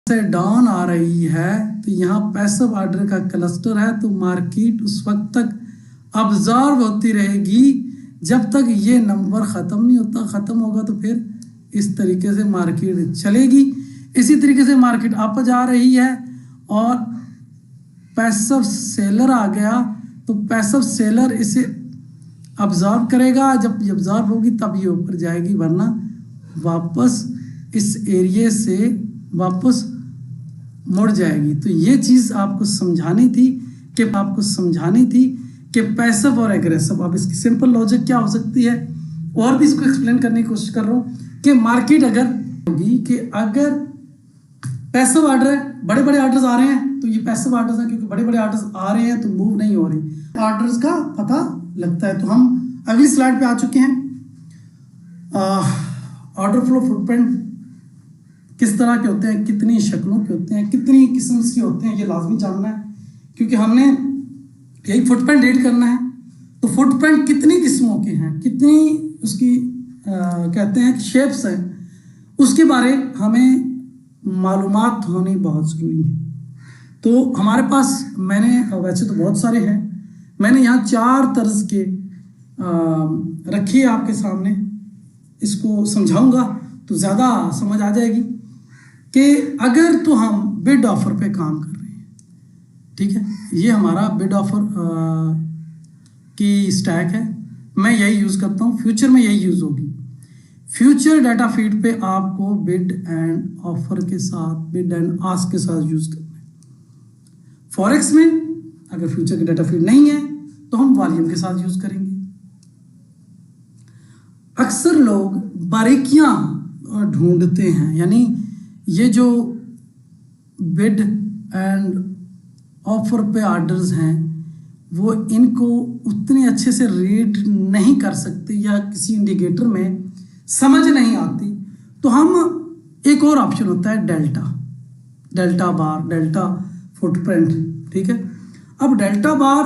से डाउन आ रही है तो यहाँ पैसिव ऑर्डर का क्लस्टर है, तो मार्केट उस वक्त तक ऑब्जर्व होती रहेगी जब तक ये नंबर ख़त्म नहीं होता। ख़त्म होगा तो फिर इस तरीके से मार्केट चलेगी। इसी तरीके से मार्केट अप जा रही है और पैसिव सेलर आ गया तो पैसिव सेलर इसे ऑब्जर्व करेगा। जब ये ऑब्जर्व होगी तब ये ऊपर जाएगी, वरना वापस इस एरिया से वापस मुड़ जाएगी। तो ये चीज़ आपको समझानी थी कि पैसिव और एग्रेसिव। अब इसकी सिंपल लॉजिक क्या हो सकती है, और भी इसको एक्सप्लेन करने की कोशिश कर रहा हूँ कि मार्केट अगर होगी कि अगर पैसिव ऑर्डर है, बड़े बड़े ऑर्डर्स आ रहे हैं तो ये पैसिव ऑर्डर्स हैं, क्योंकि बड़े बड़े ऑर्डर्स आ रहे हैं तो मूव नहीं हो रही, ऑर्डर्स का पता लगता है। तो हम अगली स्लाइड पे आ चुके हैं। ऑर्डर फ्लो फुटप्रिंट किस तरह के होते हैं, कितनी शक्लों के होते हैं, कितनी किस्म के होते हैं, ये लाजमी जानना है, क्योंकि हमने एक फुटप्रिंट रीड करना है। तो फुटप्रिंट कितनी किस्मों के हैं, कितनी उसकी कहते हैं शेप्स हैं, उसके बारे हमें मालूमात होनी बहुत ज़रूरी है। तो हमारे पास मैंने वैसे तो बहुत सारे हैं, मैंने यहाँ 4 तर्ज के रखी है आपके सामने। इसको समझाऊंगा तो ज़्यादा समझ आ जाएगी कि अगर तो हम बिड ऑफर पे काम कर रहे हैं, ठीक है, ये हमारा बिड ऑफर की स्टैक है, मैं यही यूज़ करता हूँ, फ्यूचर में यही यूज़ होगी। फ्यूचर डाटा फीड पे आपको बिड एंड ऑफर के साथ, बिड एंड आस्क के साथ यूज़ करना है। फॉरेक्स में अगर फ्यूचर की डाटा फीड नहीं है तो हम वॉल्यूम के साथ यूज़ करेंगे। अक्सर लोग बारीकियां ढूंढते हैं, यानी ये जो बिड एंड ऑफर पे ऑर्डर्स हैं वो इनको उतने अच्छे से रीड नहीं कर सकते या किसी इंडिकेटर में समझ नहीं आती। तो हम एक और ऑप्शन होता है डेल्टा बार, डेल्टा फुटप्रिंट, ठीक है। अब डेल्टा बार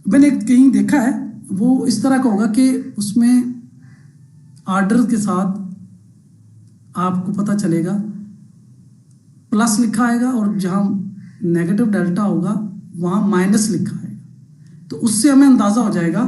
मैंने कहीं देखा है, वो इस तरह का होगा कि उसमें ऑर्डर के साथ आपको पता चलेगा प्लस लिखा आएगा और जहाँ नेगेटिव डेल्टा होगा वहाँ माइनस लिखा आएगा, तो उससे हमें अंदाज़ा हो जाएगा